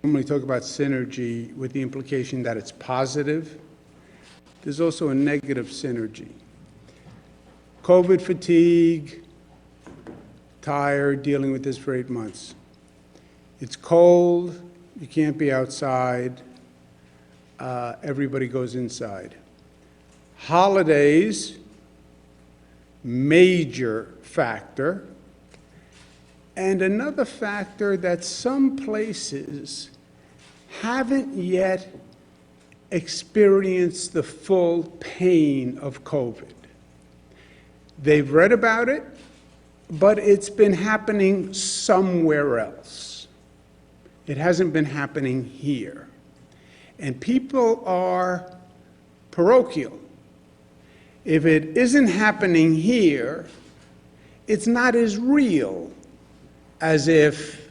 normally talk about synergy with the implication that it's positive. There's also a negative synergy. COVID fatigue, tired, dealing with this for 8 months. It's cold, you can't be outside, everybody goes inside. Holidays, major factor. And another factor that some places haven't yet experienced the full pain of COVID. They've read about it, but it's been happening somewhere else. It hasn't been happening here. And people are parochial. If it isn't happening here, it's not as real as if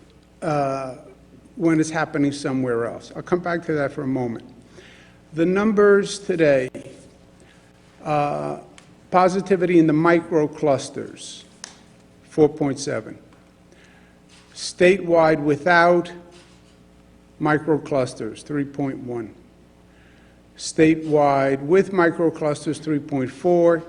when it's happening somewhere else. I'll come back to that for a moment. The numbers today, positivity in the microclusters, 4.7. Statewide without microclusters, 3.1. Statewide with microclusters, 3.4.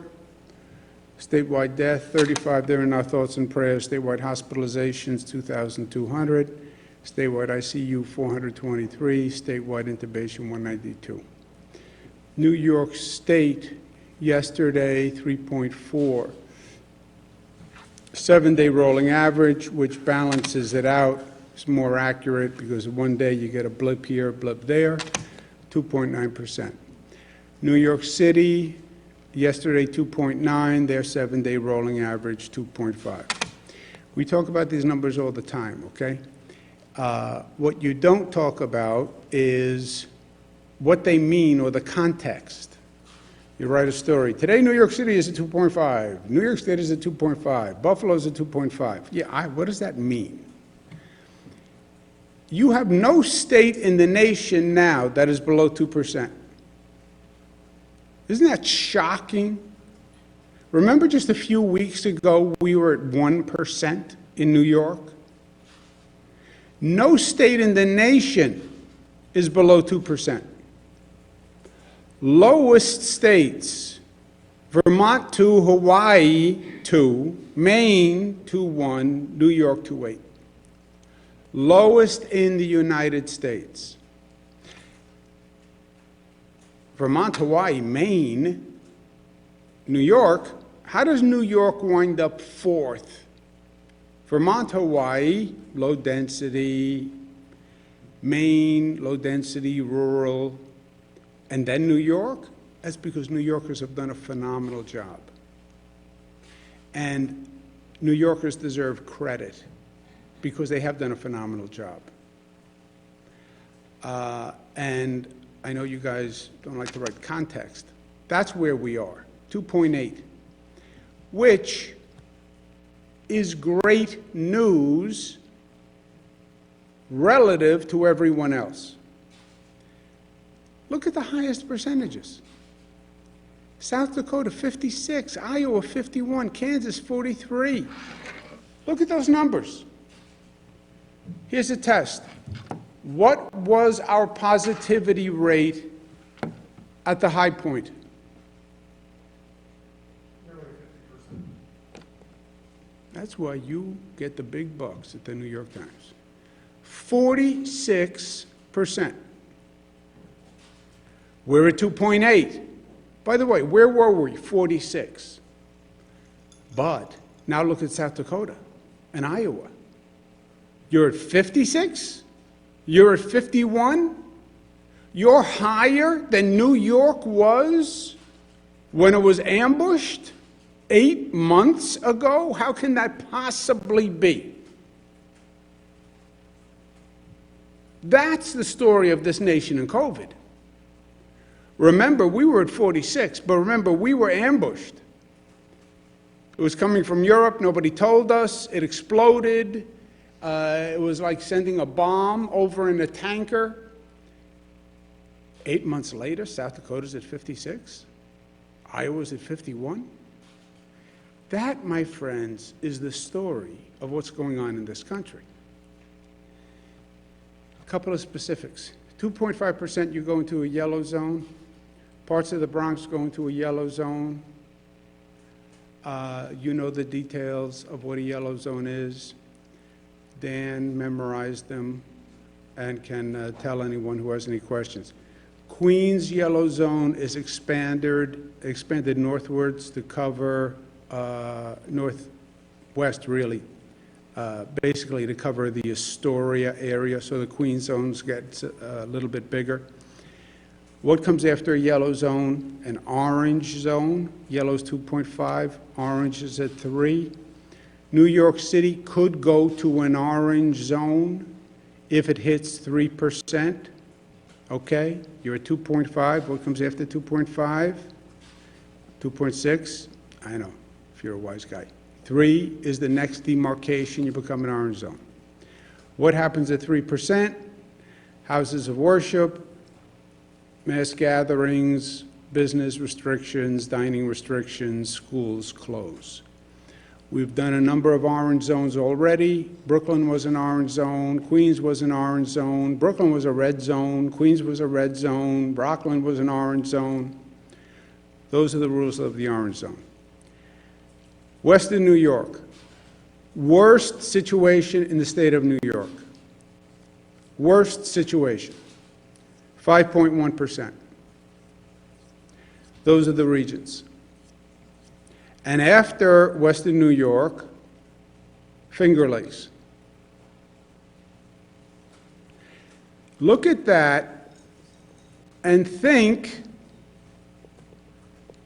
Statewide death, 35. They're in our thoughts and prayers. Statewide hospitalizations, 2,200. Statewide ICU, 423. Statewide intubation, 192. New York State, yesterday, 3.4. 7-day rolling average, which balances it out. It's more accurate because one day you get a blip here, a blip there, 2.9%. New York City, yesterday 2.9, their 7-day rolling average 2.5. We talk about these numbers all the time, okay? What you don't talk about is what they mean or the context. You write a story. Today, New York City is at 2.5. New York State is at 2.5. Buffalo is at 2.5. Yeah, what does that mean? You have no state in the nation now that is below 2%. Isn't that shocking? Remember just a few weeks ago, we were at 1% in New York? No state in the nation is below 2%. Lowest states, Vermont 2, Hawaii 2, Maine 2.1, New York 2.8. Lowest in the United States. Vermont, Hawaii, Maine, New York. How does New York wind up 4th? Vermont, Hawaii, low density. Maine, low density, rural. And then New York? That's because New Yorkers have done a phenomenal job. And New Yorkers deserve credit because they have done a phenomenal job. And I know you guys don't like to write context. That's where we are, 2.8, which is great news relative to everyone else. Look at the highest percentages. South Dakota, 56, Iowa, 51, Kansas, 43. Look at those numbers. Here's a test. What was our positivity rate at the high point? Nearly 50%. That's why you get the big bucks at the New York Times. 46%. We're at 2.8. By the way, where were we? 46. But now look at South Dakota and Iowa. You're at 56? You're at 51? You're higher than New York was when it was ambushed 8 months ago? How can that possibly be? That's the story of this nation in COVID. Remember, we were at 46, but remember, we were ambushed. It was coming from Europe. Nobody told us. It exploded. It was like sending a bomb over in a tanker. 8 months later, South Dakota's at 56. Iowa's at 51. That, my friends, is the story of what's going on in this country. Couple of specifics. 2.5% you go into a yellow zone. Parts of the Bronx go into a yellow zone. You know the details of what a yellow zone is. Dan memorized them and can tell anyone who has any questions. Queens yellow zone is expanded northwards to cover northwest, really, basically to cover the Astoria area, so the Queens zones get a little bit bigger. What comes after a yellow zone? An orange zone. Yellow's 2.5, orange is at 3. New York City could go to an orange zone if it hits 3%. Okay, you're at 2.5. What comes after 2.5? 2.6? I know, if you're a wise guy. 3 is the next demarcation. You become an orange zone. What happens at 3%? Houses of worship, mass gatherings, business restrictions, dining restrictions, schools close. We've done a number of orange zones already. Brooklyn was an orange zone. Queens was an orange zone. Brooklyn was a red zone. Queens was a red zone. Rockland was an orange zone. Those are the rules of the orange zone. Western New York, worst situation in the state of New York. Worst situation, 5.1%. Those are the regions. And after Western New York, Finger Lakes. Look at that and think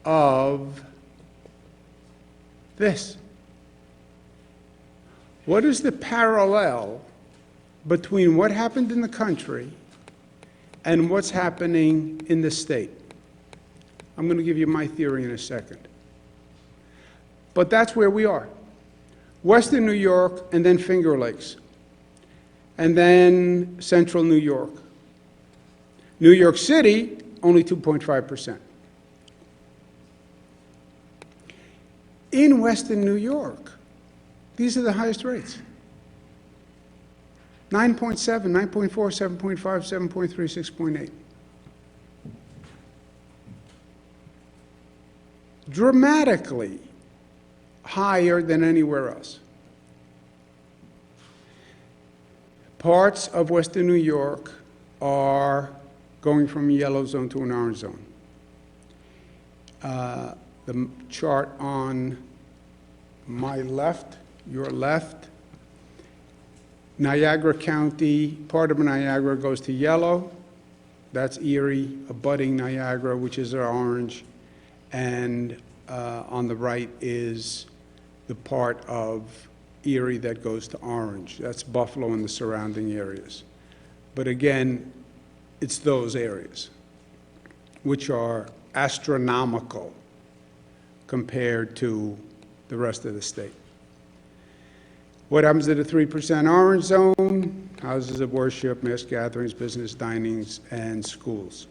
of this. What is the parallel between what happened in the country and what's happening in the state? I'm going to give you my theory in a second. But that's where we are. Western New York, and then Finger Lakes, and then Central New York. New York City, only 2.5%. In Western New York, these are the highest rates. 9.7, 9.4, 7.5, 7.3, 6.8. Dramatically higher than anywhere else. Parts of Western New York are going from a yellow zone to an orange zone. The chart on my left, your left, Niagara County, part of Niagara goes to yellow. That's Erie, abutting Niagara, which is our orange. And on the right is the part of Erie that goes to orange. That's Buffalo and the surrounding areas. But again, it's those areas, which are astronomical compared to the rest of the state. What happens to the 3% orange zone? Houses of worship, mass gatherings, business, dinings, and schools.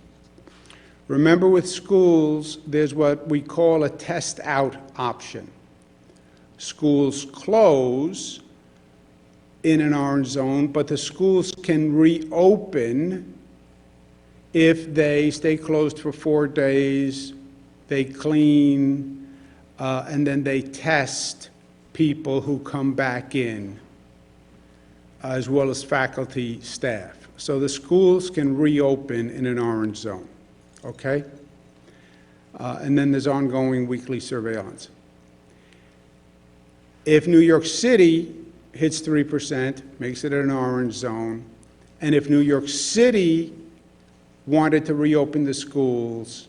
Remember, with schools, there's what we call a test out option. Schools close in an orange zone, but the schools can reopen if they stay closed for 4 days, they clean, and then they test people who come back in, as well as faculty, staff. So the schools can reopen in an orange zone, okay? And then there's ongoing weekly surveillance. If New York City hits 3%, makes it an orange zone, and if New York City wanted to reopen the schools,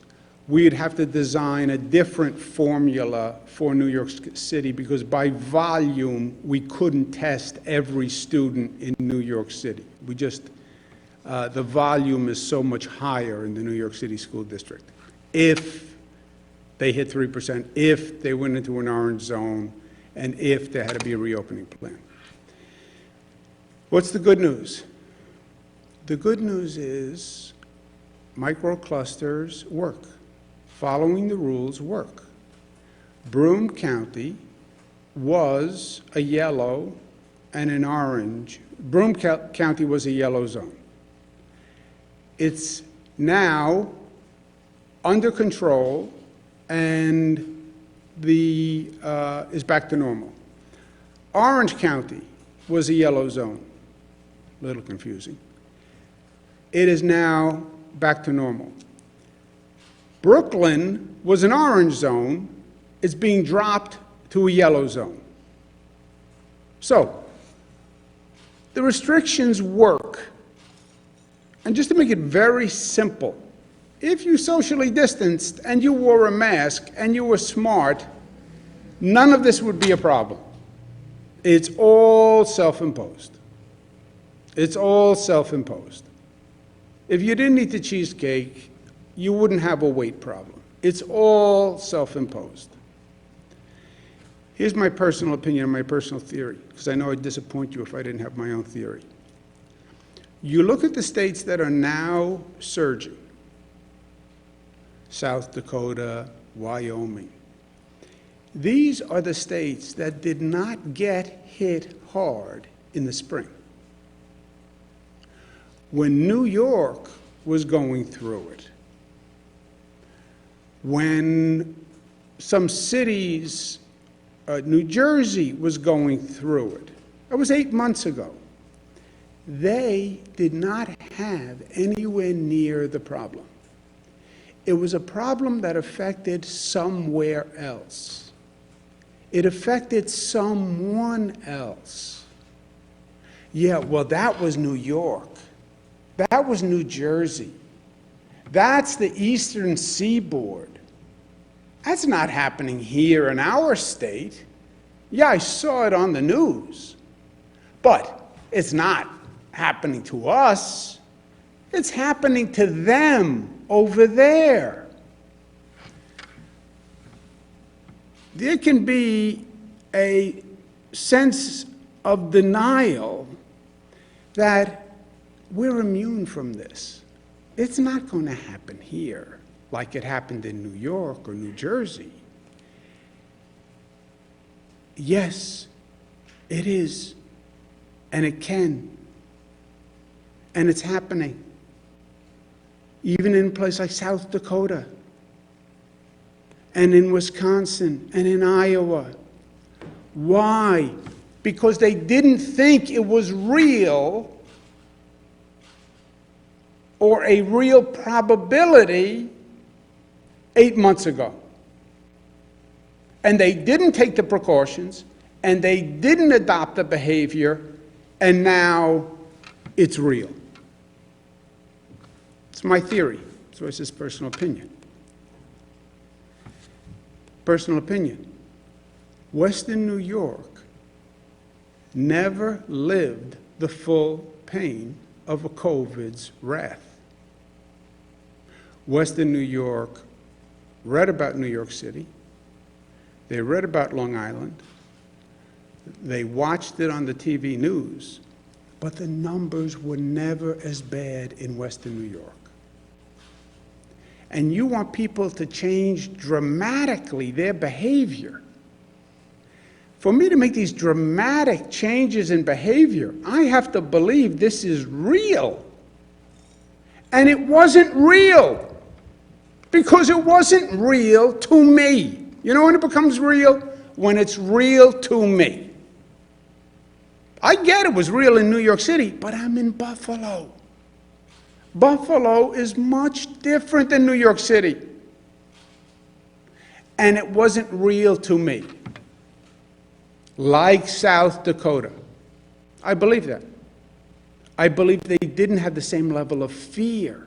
we'd have to design a different formula for New York City, because by volume, we couldn't test every student in New York City. We just, the volume is so much higher in the New York City School District. If they hit 3%, if they went into an orange zone, and if there had to be a reopening plan. What's the good news? The good news is microclusters work. Following the rules work. Broome County was a yellow and an orange. Broome County was a yellow zone. It's now under control and is back to normal. Orange County was a yellow zone, a little confusing. It is now back to normal. Brooklyn was an orange zone, it's being dropped to a yellow zone. So, the restrictions work. And just to make it very simple, if you socially distanced and you wore a mask and you were smart, none of this would be a problem. It's all self-imposed. It's all self-imposed. If you didn't eat the cheesecake, you wouldn't have a weight problem. It's all self-imposed. Here's my personal opinion and my personal theory, because I know I'd disappoint you if I didn't have my own theory. You look at the states that are now surging, South Dakota, Wyoming. These are the states that did not get hit hard in the spring. When New York was going through it, when some cities, New Jersey was going through it, that was 8 months ago, they did not have anywhere near the problem. It was a problem that affected somewhere else. It affected someone else. Yeah, well, that was New York. That was New Jersey. That's the Eastern Seaboard. That's not happening here in our state. Yeah, I saw it on the news. But it's not happening to us. It's happening to them over there. There can be a sense of denial that we're immune from this. It's not going to happen here like it happened in New York or New Jersey. Yes, it is, and it can, and it's happening. Even in a place like South Dakota, and in Wisconsin, and in Iowa. Why? Because they didn't think it was real or a real probability 8 months ago. And they didn't take the precautions, and they didn't adopt the behavior, and now it's real. It's my theory. So it's his personal opinion. Personal opinion. Western New York never lived the full pain of a COVID's wrath. Western New York read about New York City. They read about Long Island. They watched it on the TV news, but the numbers were never as bad in Western New York. And you want people to change dramatically their behavior. For me to make these dramatic changes in behavior, I have to believe this is real. And it wasn't real, because it wasn't real to me. You know when it becomes real? When it's real to me. I get it was real in New York City, but I'm in Buffalo. Buffalo is much different than New York City. And it wasn't real to me. Like South Dakota. I believe that. I believe they didn't have the same level of fear.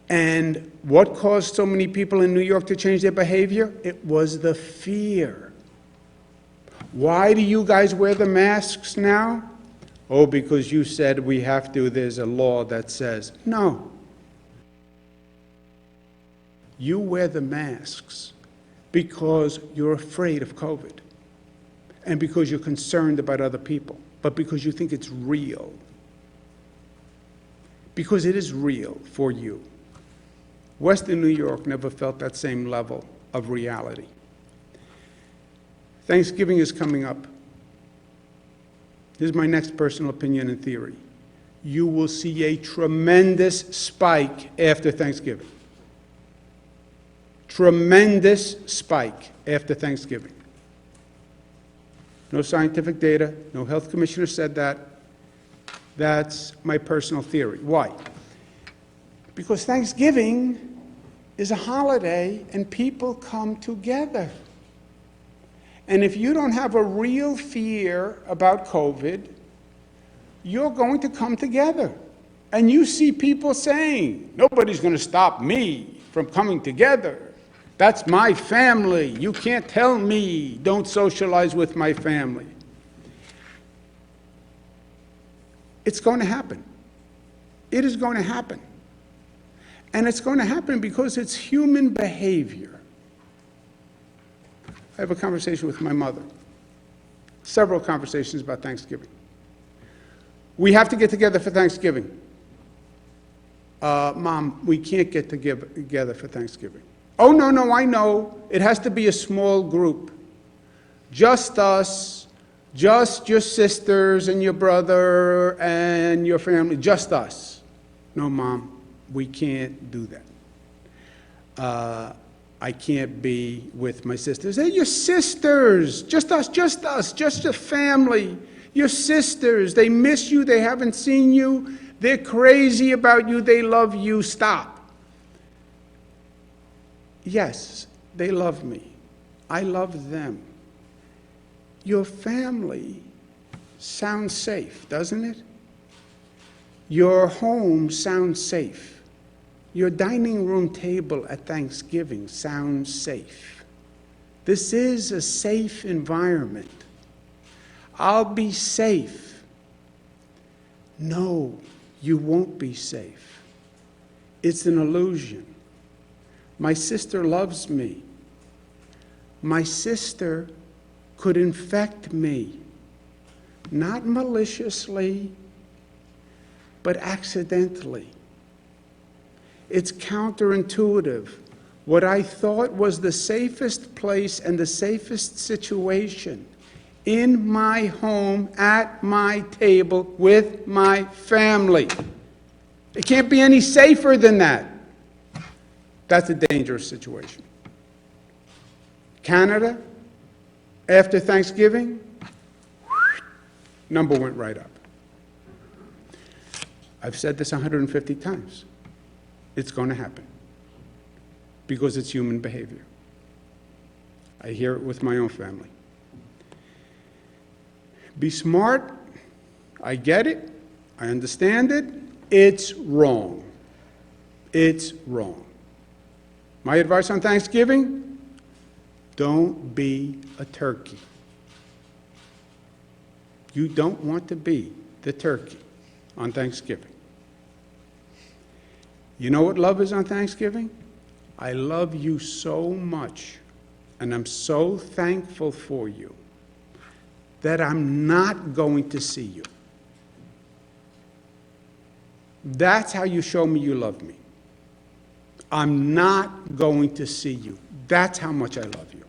And what caused so many people in New York to change their behavior? It was the fear. Why do you guys wear the masks now? Oh, because you said we have to, there's a law that says. No. You wear the masks because you're afraid of COVID and because you're concerned about other people, but because you think it's real. Because it is real for you. Western New York never felt that same level of reality. Thanksgiving is coming up. Here's my next personal opinion and theory. you will see a tremendous spike after Thanksgiving. Tremendous spike after Thanksgiving. No scientific data, no health commissioner said that. That's my personal theory. Why? Because Thanksgiving is a holiday and people come together. And if you don't have a real fear about COVID, you're going to come together. And you see people saying, nobody's going to stop me from coming together. That's my family. You can't tell me don't socialize with my family. It's going to happen. It is going to happen. And it's going to happen because it's human behavior. I have a conversation with my mother. Several conversations about Thanksgiving. We have to get together for Thanksgiving. Mom, we can't get together for Thanksgiving. Oh, no, I know. It has to be a small group. Just us, just your sisters and your brother and your family, just us. No, Mom, we can't do that. I can't be with my sisters. They're your sisters, just us, just your family. Your sisters, they miss you, they haven't seen you, they're crazy about you, they love you, stop. Yes, they love me. I love them. Your family sounds safe, doesn't it? Your home sounds safe. Your dining room table at Thanksgiving sounds safe. This is a safe environment. I'll be safe. No, you won't be safe. It's an illusion. My sister loves me. My sister could infect me, not maliciously, but accidentally. It's counterintuitive. What I thought was the safest place and the safest situation, in my home, at my table, with my family. It can't be any safer than that. That's a dangerous situation. Canada, after Thanksgiving, number went right up. I've said this 150 times. It's going to happen because it's human behavior. I hear it with my own family. Be smart. I get it. I understand it. It's wrong. It's wrong. My advice on Thanksgiving, don't be a turkey. You don't want to be the turkey on Thanksgiving. You know what love is on Thanksgiving? I love you so much, and I'm so thankful for you that I'm not going to see you. That's how you show me you love me. I'm not going to see you. That's how much I love you.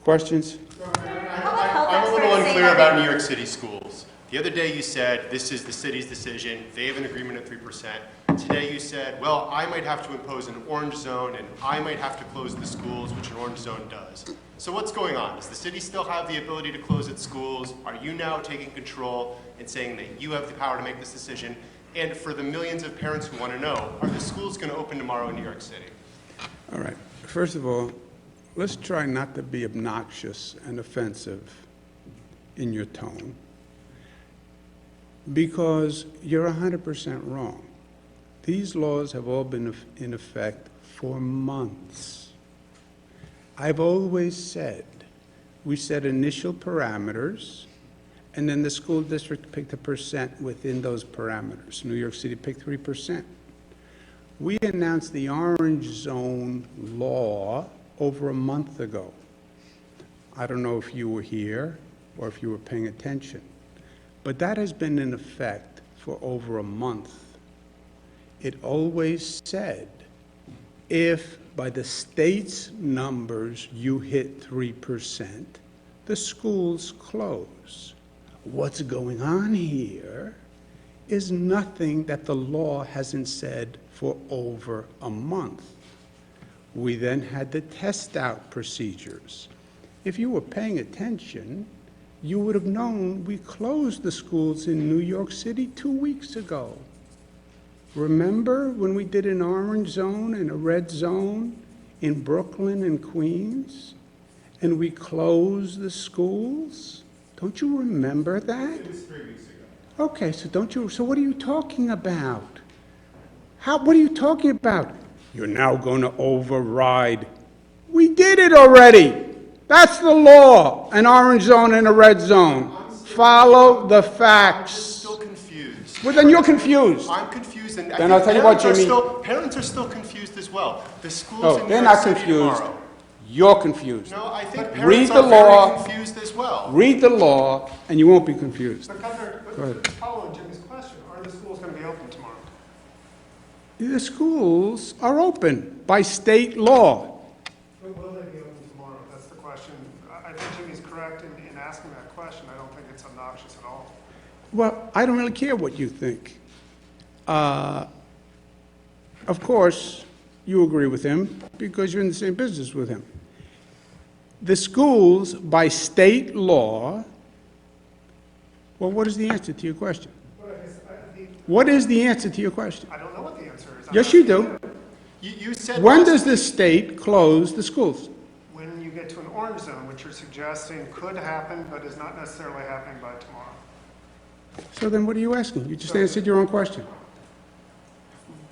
Questions? I'm a little unclear about New York City schools. The other day you said this is the city's decision, they have an agreement at 3%. Today you said, well, I might have to impose an orange zone and I might have to close the schools, which an orange zone does. So what's going on? Does the city still have the ability to close its schools? Are you now taking control and saying that you have the power to make this decision? And for the millions of parents who want to know, are the schools going to open tomorrow in New York City? All right. First of all, let's try not to be obnoxious and offensive in your tone, because you're 100% wrong. These laws have all been in effect for months. I've always said we set initial parameters, and then the school district picked a percent within those parameters. New York City picked 3%. We announced the orange zone law over a month ago. I don't know if you were here or if you were paying attention, but that has been in effect for over a month. It always said, if by the state's numbers you hit 3%, the schools close. What's going on here is nothing that the law hasn't said for over a month. We then had the test out procedures. If you were paying attention, you would have known we closed the schools in New York City 2 weeks ago. Remember when we did an orange zone and a red zone in Brooklyn and Queens? And we closed the schools? Don't you remember that? It was 3 weeks ago. Okay, so what are you talking about? What are you talking about? You're now going to override. We did it already. That's the law, an orange zone and a red zone. Follow the I'm facts. still confused. Well, then you're confused. I'm confused, and Then I'll tell you what, Jimmy. Parents are still confused as well. The schools No, in New they're York not City confused. tomorrow. You're confused. No, I think Read parents the are very law. confused as well. Read the law, and you won't be confused. But Governor, Go ahead. following Jimmy's question, are the schools going to be open tomorrow? The schools are open by state law. Will they be open tomorrow? That's the question. I think Jimmy's correct in asking that question. I don't think it's obnoxious at all. Well, I don't really care what you think. Of course, you agree with him because you're in the same business with him. The schools, by state law, well, what is the answer to your question? What is the answer to your question? I don't know what the answer is. Yes, you do. You said When last does the state close the schools? When you get to an orange zone, which you're suggesting could happen, but is not necessarily happening by tomorrow. So then what are you asking? You just answered your own question.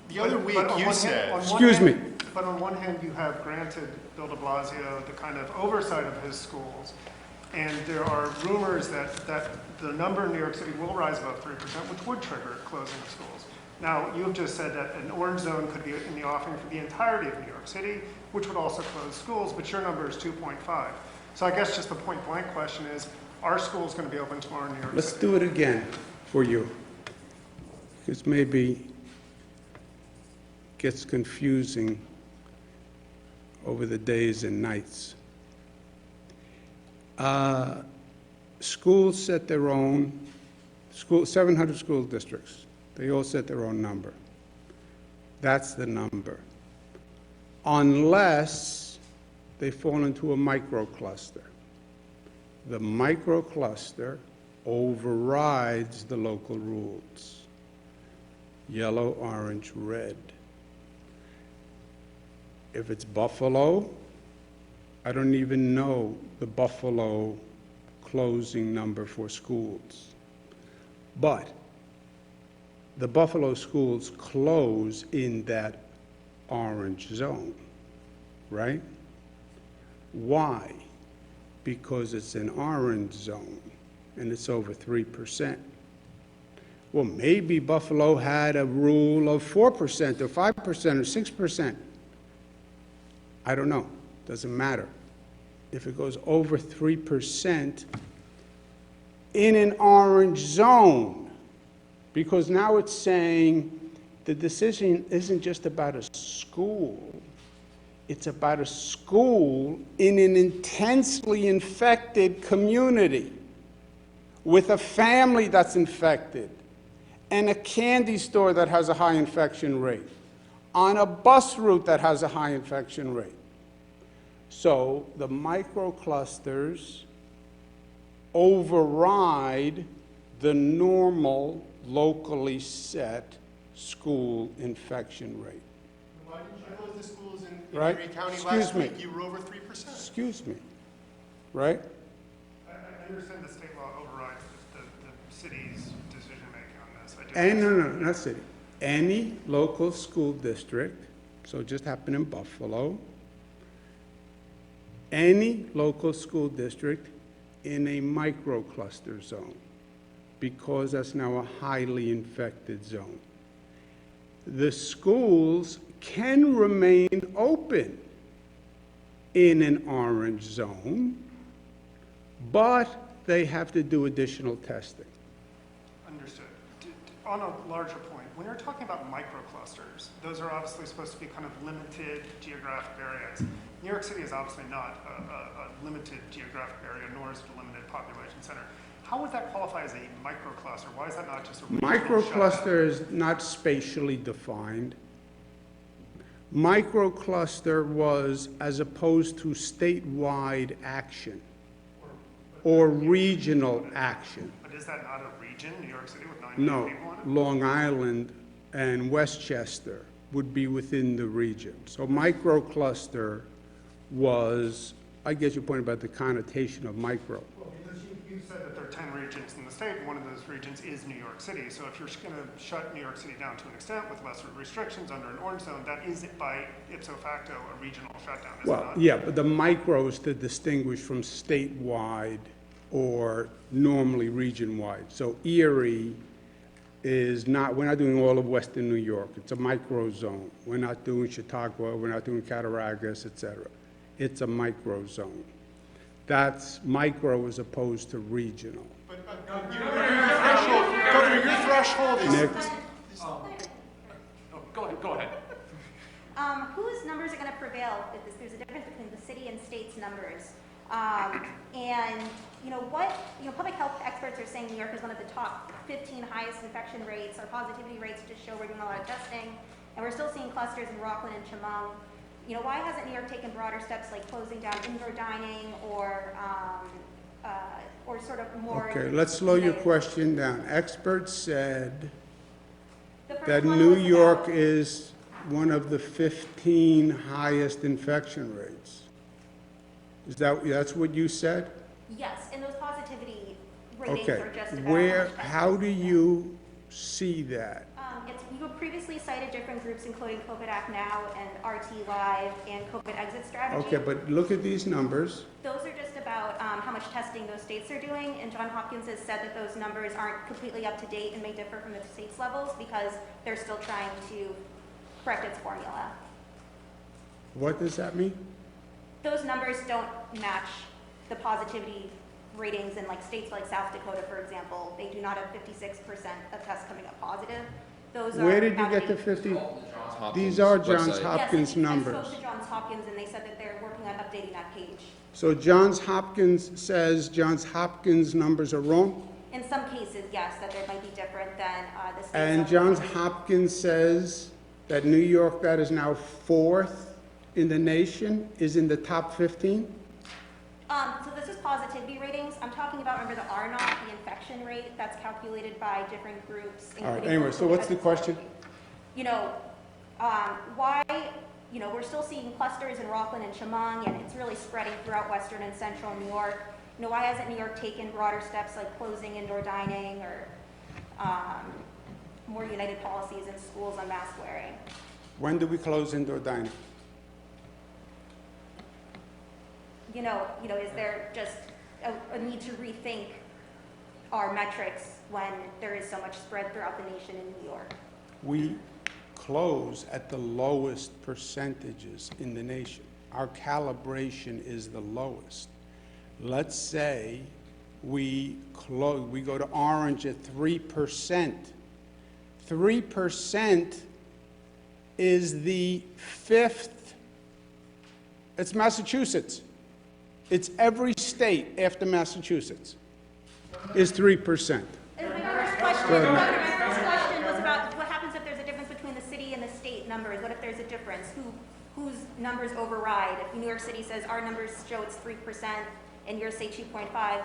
The other week But on you one said. hand- on one Excuse hand- me. But on one hand, you have granted Bill de Blasio the kind of oversight of his schools, and there are rumors that the number in New York City will rise above 3%, which would trigger closing of schools. Now, you have just said that an orange zone could be in the offing for the entirety of New York City, which would also close schools, but your number is 2.5. So I guess just the point blank question is, are schools going to be open tomorrow in New York Let's City? do it again for you, because maybe gets confusing over the days and nights. Schools set their own, 700 school districts, they all set their own number. That's the number. Unless they fall into a microcluster. The microcluster overrides the local rules. Yellow, orange, red. If it's Buffalo, I don't even know the Buffalo closing number for schools. But the Buffalo schools close in that orange zone, right? Why? Because it's an orange zone and it's over 3%. Well, maybe Buffalo had a rule of 4% or 5% or 6%. I don't know. Doesn't matter. If it goes over 3% in an orange zone, because now it's saying the decision isn't just about a school, it's about a school in an intensely infected community with a family that's infected and a candy store that has a high infection rate, on a bus route that has a high infection rate. So the microclusters override the normal locally set school infection rate. Why did you close the schools in Right? Erie County Excuse last me. week? You were over 3%. Excuse me, right? I understand the state law overrides the city's decision-making on this. I do. And no, not city. Any local school district, so it just happened in Buffalo, any local school district in a microcluster zone, because that's now a highly infected zone. The schools can remain open in an orange zone, but they have to do additional testing. Understood. On a larger point, when you're talking about microclusters, those are obviously supposed to be kind of limited geographic areas. New York City is obviously not a limited geographic area, nor is it a limited population center. how would that qualify as a microcluster? Why is that not just a regional Microcluster is not spatially defined. Microcluster was as opposed to statewide action or regional action. But is that not a region, New York City with 9 No, million people in it? Long Island and Westchester would be within the region. So microcluster was, I get your point about the connotation of micro. Well, because you said that there are 10 regions in the state, and one of those regions is New York City. So if you're going to shut New York City down to an extent with lesser restrictions under an orange zone, that is by ipso facto a regional shutdown, is it Well, not? yeah, but the micro is to distinguish from statewide or normally region-wide. So Erie is not, we're not doing all of Western New York. It's a micro zone. We're not doing Chautauqua, we're not doing Cattaraugus, et cetera. It's a micro zone. That's micro as opposed to regional. But Governor, your threshold is. Nick? Go ahead. Whose numbers are going to prevail if there's a difference between the city and state's numbers? And public health experts are saying New York is one of the top 15 highest infection rates. Our positivity rates just show we're doing a lot of testing, and we're still seeing clusters in Rockland and Chemung. Why hasn't New York taken broader steps like closing down indoor dining or sort of more? Okay, let's slow your question down. Experts said The first that one New was York about- is one of the 15 highest infection rates. That's what you said? Yes, and those positivity ratings Okay, are just about where, much better. how do you see that? You previously cited different groups, including COVID Act Now and RT Live and COVID Exit Strategy. Okay, but look at these numbers. Those are just about how much testing those states are doing, and Johns Hopkins has said that those numbers aren't completely up to date and may differ from the state's levels because they're still trying to correct its formula. What does that mean? Those numbers don't match the positivity ratings in like states like South Dakota, for example. They do not have 56% of tests coming up positive. Those are Where did you get outdated. the 50? Hopkins These are Johns website. Hopkins Yes, I numbers. spoke to Johns Hopkins and they said that they're working on updating that page. So Johns Hopkins says Johns Hopkins numbers are wrong? In some cases, yes, that they might be different than the states. And of- Johns Hopkins says that New York, that is now 4th in the nation, is in the top 15? So this is positivity ratings. I'm talking about, remember the R naught, the infection rate, that's calculated by different groups. All right, including anyway, so what's the question? Why, we're still seeing clusters in Rockland and Chemung, and it's really spreading throughout western and central New York. Why hasn't New York taken broader steps like closing indoor dining or more united policies in schools on mask wearing? When do we close indoor dining? Is there just a need to rethink our metrics when there is so much spread throughout the nation in New York? We close at the lowest percentages in the nation. Our calibration is the lowest. Let's say we go to orange at 3%. 3% is the 5th. It's Massachusetts. It's every state after Massachusetts is 3%. And my first question was about what happens if there's a difference between the city and the state numbers? What if there's a difference? Whose numbers override? If New York City says our numbers show it's 3% and yours say 2.5,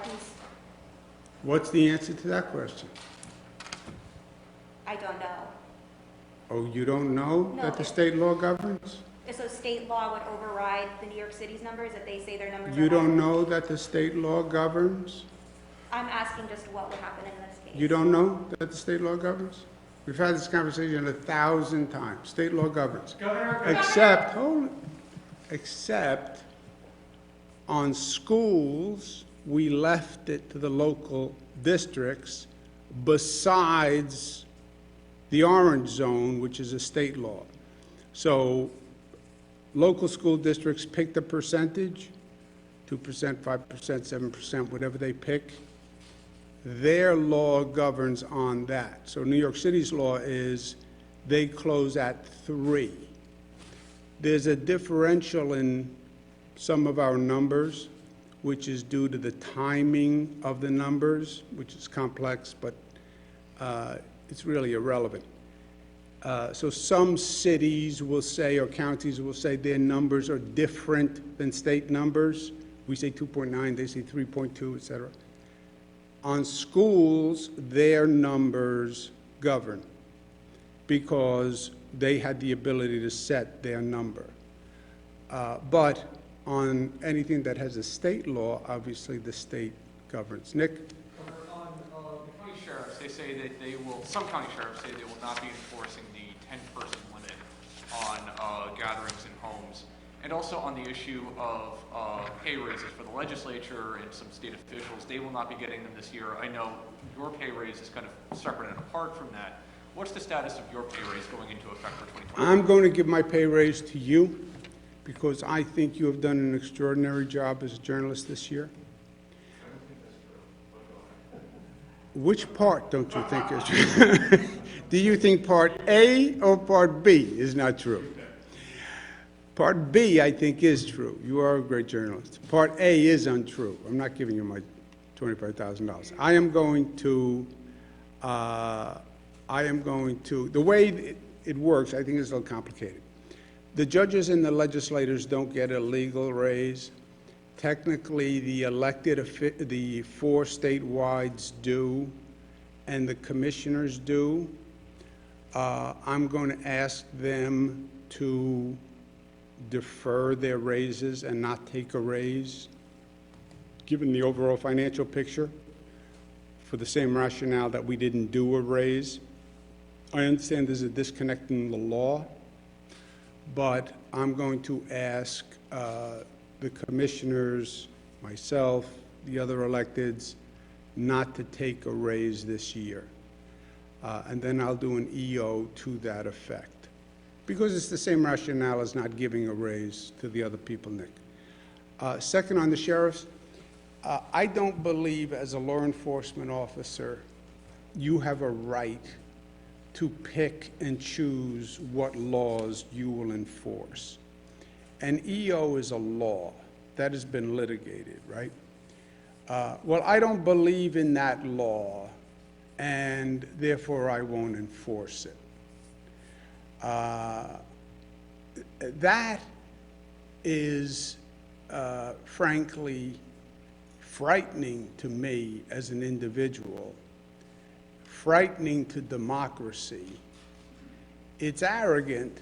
What's the answer to that question? I don't know. Oh, you don't know No, that the it- state law governs? So state law would override the New York City's numbers if they say their numbers are You don't higher? know that the state law governs? I'm asking just what would happen in this case. You don't know that the state law governs? We've had this conversation 1,000 times. State law governs. Except on schools, we left it to the local districts besides the orange zone, which is a state law. So local school districts pick the percentage, 2%, 5%, 7%, whatever they pick. Their law governs on that. So New York City's law is they close at 3. There's a differential in some of our numbers. which is due to the timing of the numbers, which is complex, but it's really irrelevant. So some cities will say, or counties will say, their numbers are different than state numbers. We say 2.9, they say 3.2, et cetera. On schools, their numbers govern because they had the ability to set their number. But on anything that has a state law, obviously the state governs. Nick? On the county sheriffs, they say that they will, some county sheriffs say they will not be enforcing the 10-person limit on gatherings in homes. And also on the issue of pay raises for the legislature and some state officials, they will not be getting them this year. I know your pay raise is kind of separate and apart from that. What's the status of your pay raise going into effect for 2020? I'm going to give my pay raise to you because I think you have done an extraordinary job as a journalist this year. Which part don't you think is true? Do you think part A or part B is not true? Part B, I think, is true. You are a great journalist. Part A is untrue. I'm not giving you my $25,000. I am going to, the way it works, I think is a little complicated. The judges and the legislators don't get a legal raise. Technically, the the 4 statewide do, and the commissioners do. I'm going to ask them to defer their raises and not take a raise, given the overall financial picture, for the same rationale that we didn't do a raise. I understand there's a disconnect in the law, but I'm going to ask the commissioners, myself, the other electeds, not to take a raise this year. And then I'll do an EO to that effect. Because it's the same rationale as not giving a raise to the other people, Nick. Second, on the sheriffs, I don't believe as a law enforcement officer you have a right to pick and choose what laws you will enforce. An EO is a law that has been litigated, right? Well, I don't believe in that law, and therefore I won't enforce it. That is, frankly, frightening to me as an individual, frightening to democracy. It's arrogant,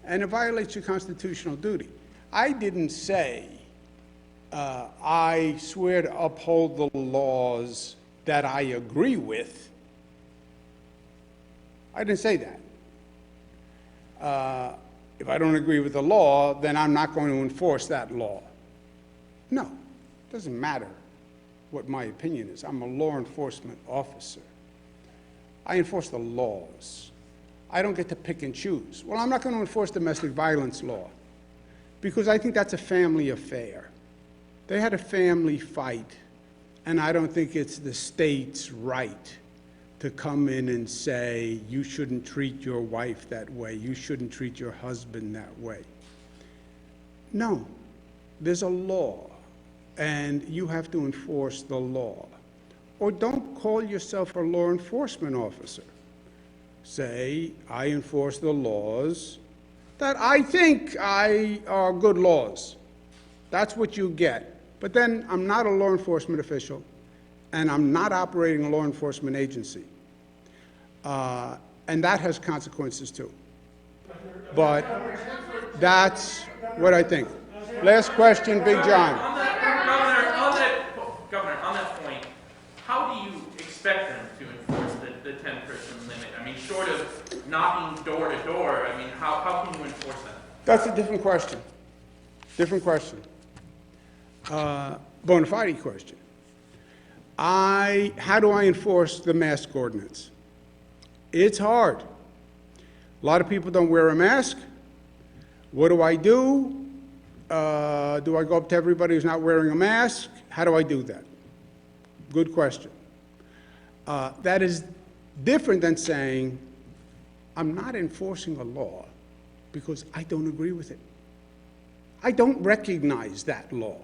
and it violates your constitutional duty. I didn't say, I swear to uphold the laws that I agree with. I didn't say that. If I don't agree with the law, then I'm not going to enforce that law. No, it doesn't matter what my opinion is. I'm a law enforcement officer. I enforce the laws. I don't get to pick and choose. Well, I'm not going to enforce domestic violence law because I think that's a family affair. They had a family fight, and I don't think it's the state's right to come in and say, you shouldn't treat your wife that way, you shouldn't treat your husband that way. No, there's a law, and you have to enforce the law. Or don't call yourself a law enforcement officer. Say, I enforce the laws that I think are good laws. That's what you get. But then I'm not a law enforcement official, and I'm not operating a law enforcement agency. And that has consequences too. But that's what I think. Last question, Big John. Governor, on that point, how do you expect them to enforce the 10-person limit? I mean, short of knocking door to door, I mean, how can you enforce that? That's a different question. Different question. Bona fide question. How do I enforce the mask ordinance? It's hard. A lot of people don't wear a mask. What do? Do I go up to everybody who's not wearing a mask? How do I do that? Good question. That is different than saying, I'm not enforcing a law because I don't agree with it. I don't recognize that law.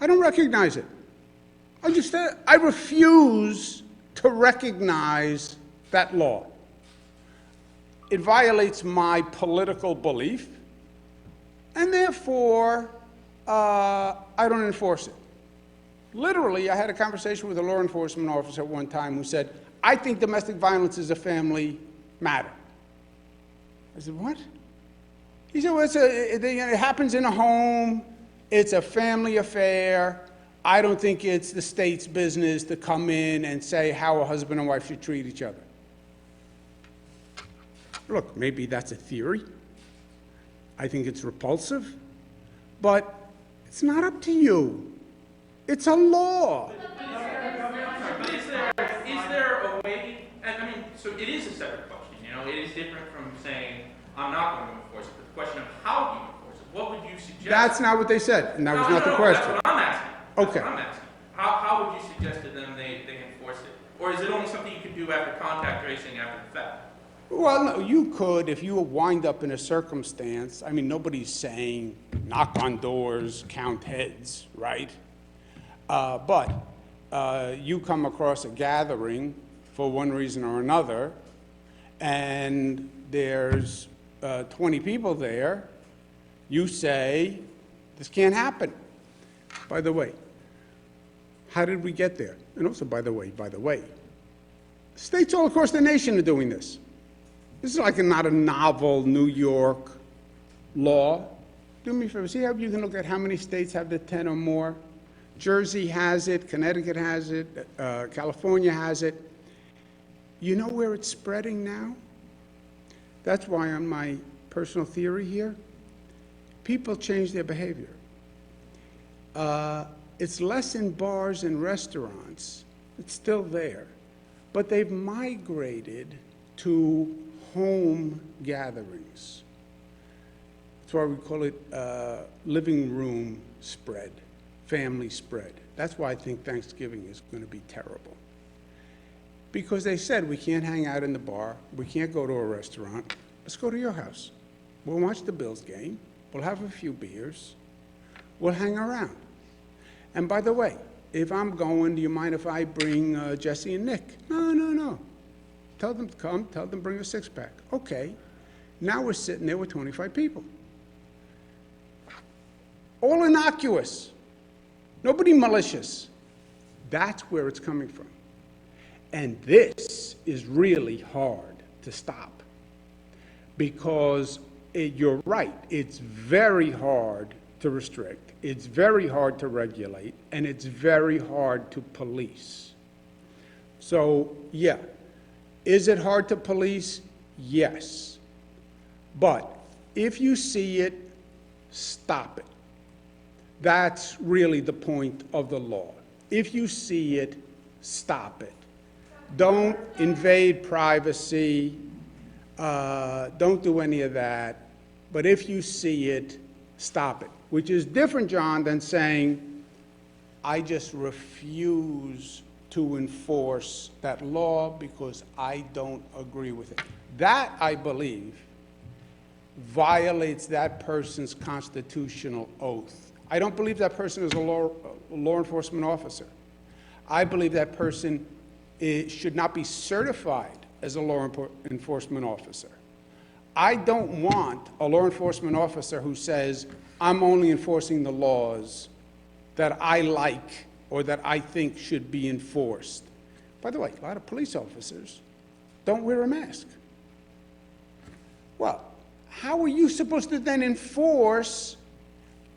I don't recognize it. I refuse to recognize that law. It violates my political belief, and therefore, I don't enforce it. Literally, I had a conversation with a law enforcement officer at one time who said, I think domestic violence is a family matter. I said, what? He said, well, it happens in a home, it's a family affair. I don't think it's the state's business to come in and say how a husband and wife should treat each other. Look, maybe that's a theory. I think it's repulsive, but it's not up to you. It's a law. But is there a way, and I mean, so it is a separate question, you know, it is different from saying, I'm not going to enforce it, but the question of how do you enforce it? What would you suggest? That's not what they said, and that was not the No, question. that's what I'm asking. Okay. That's what I'm asking. How would you suggest to them they enforce it? Or is it only something you can do after contact tracing after the fact? Well, no, you could, if you wind up in a circumstance, I mean, nobody's saying knock on doors, count heads, right? But you come across a gathering for one reason or another, and there's 20 people there, you say, this can't happen. By the way, how did we get there? And also, by the way, states all across the nation are doing this. This is like not a novel New York law. Do me a favor, see how you can look at how many states have the 10 or more? Jersey has it, Connecticut has it, California has it. You know where it's spreading now? That's why on my personal theory here, people change their behavior. It's less in bars and restaurants. It's still there. But they've migrated to home gatherings. That's why we call it living room spread, family spread. That's why I think Thanksgiving is going to be terrible. Because they said we can't hang out in the bar, we can't go to a restaurant. Let's go to your house. We'll watch the Bills game. We'll have a few beers. We'll hang around. And by the way, if I'm going, do you mind if I bring Jesse and Nick? No. Tell them to come. Tell them to bring a six-pack. Okay. Now we're sitting there with 25 people. All innocuous. Nobody malicious. That's where it's coming from. And this is really hard to stop. Because you're right, it's very hard to restrict, it's very hard to regulate, and it's very hard to police. So, yeah, is it hard to police? Yes. But if you see it, stop it. That's really the point of the law. If you see it, stop it. Don't invade privacy. Don't do any of that. But if you see it, stop it. Which is different, John, than saying, I just refuse to enforce that law because I don't agree with it. That, I believe, violates that person's constitutional oath. I don't believe that person is a law enforcement officer. I believe that person should not be certified as a law enforcement officer. I don't want a law enforcement officer who says, I'm only enforcing the laws that I like or that I think should be enforced. By the way, a lot of police officers don't wear a mask. Well, how are you supposed to then enforce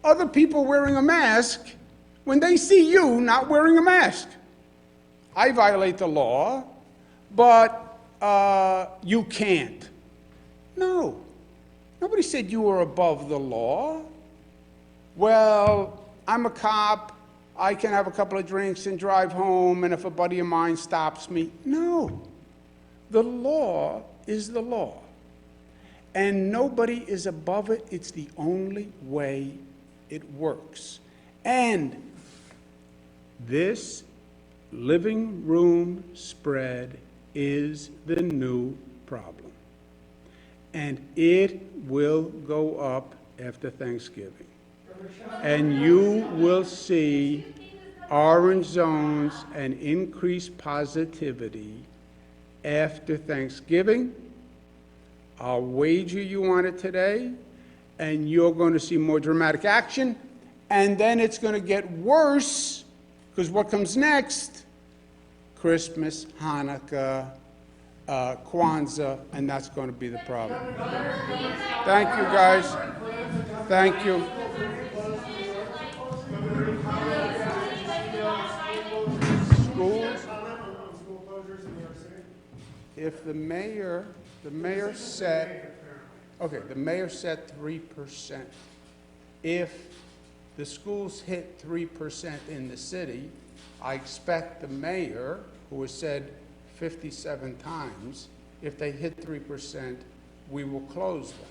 other people wearing a mask when they see you not wearing a mask? I violate the law, but you can't. No. Nobody said you were above the law. Well, I'm a cop. I can have a couple of drinks and drive home, and if a buddy of mine stops me. No. The law is the law. And nobody is above it. It's the only way it works. And this living room spread is the new problem. And it will go up after Thanksgiving. and you will see orange zones and increased positivity after Thanksgiving. I'll wager you on it today, and you're going to see more dramatic action, and then it's going to get worse, because what comes next? Christmas, Hanukkah, Kwanzaa, and that's going to be the problem. Thank you, guys. Thank you. Schools, if the mayor said, okay, the mayor said 3%. If the schools hit 3% in the city, I expect the mayor, who has said 57 times, if they hit 3%, we will close them.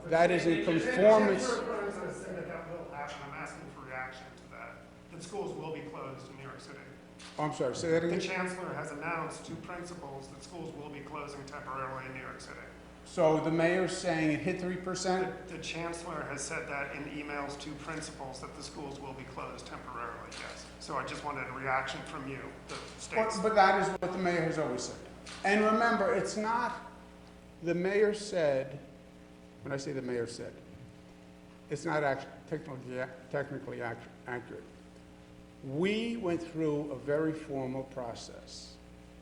That is in conformance. The Chancellor said that will happen. I'm asking for reaction to that schools will be closed in New York City. Oh, I'm sorry, say that The again? Chancellor has announced to principals that schools will be closing temporarily in New York City. So the mayor's saying it hit 3%? The Chancellor has said that in emails to principals that the schools will be closed temporarily, yes. So I just wanted a reaction from you, the state's. But that is what the mayor has always said. And remember, it's not, the mayor said, when I say the mayor said, it's not technically accurate. We went through a very formal process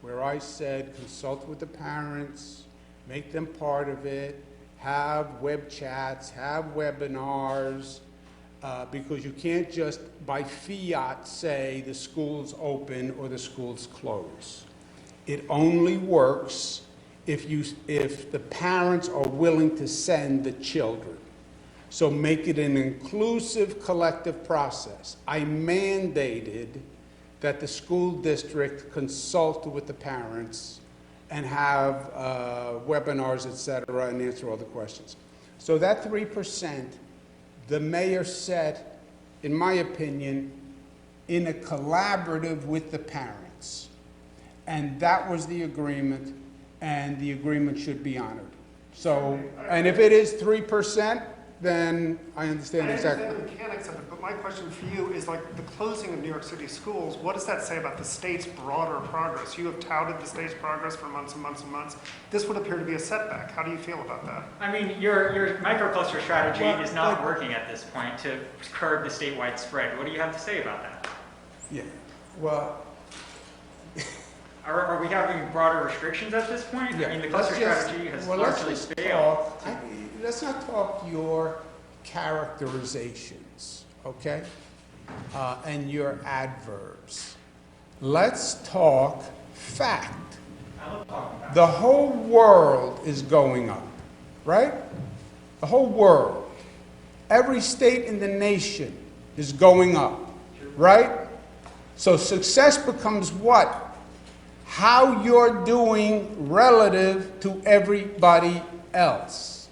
where I said consult with the parents, make them part of it, have web chats, have webinars, because you can't just by fiat say the school's open or the school's closed. It only works if the parents are willing to send the children. So make it an inclusive collective process. I mandated that the school district consult with the parents and have webinars, et cetera, and answer all the questions. So that 3%, the mayor set, in my opinion, in a collaborative with the parents. And that was the agreement, and the agreement should be honored. So, and if it is 3%, then I understand exactly. I understand the mechanics of it, but my question for you is like the closing of New York City schools, what does that say about the state's broader progress? You have touted the state's progress for months and months and months. This would appear to be a setback. How do you feel about that? I mean, your microcluster strategy is not working at this point to curb the statewide spread. What do you have to say about that? Yeah, well, Are we having broader restrictions at this point? yeah. I mean, the cluster strategy has largely failed. Let's not talk your characterizations, okay? And your adverbs. Let's talk fact. The whole world is going up, right? The whole world. Every state in the nation is going up, right? So success becomes what? How you're doing relative to everybody else.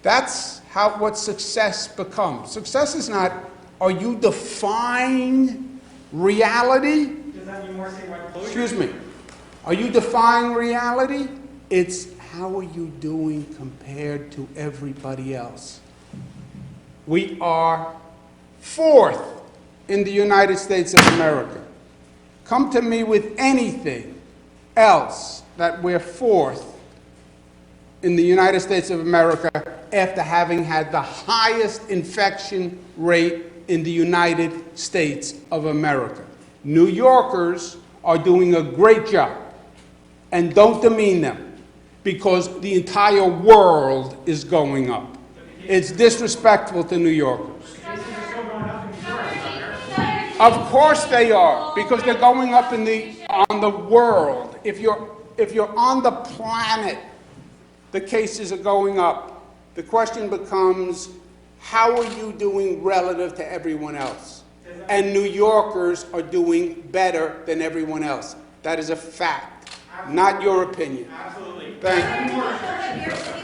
That's what success becomes. Success is not, are you defying reality? Does that mean more statewide closure? Excuse me. Are you defying reality? It's how are you doing compared to everybody else? We are 4th in the United States of America. Come to me with anything else that we're 4th in the United States of America after having had the highest infection rate in the United States of America. New Yorkers are doing a great job, and don't demean them, because the entire world is going up. It's disrespectful to New Yorkers. Of course they are, because they're going up on the world. If you're on the planet, the cases are going up. The question becomes, how are you doing relative to everyone else? And New Yorkers are doing better than everyone else. That is a fact, not your opinion. Absolutely. Thank you. Your city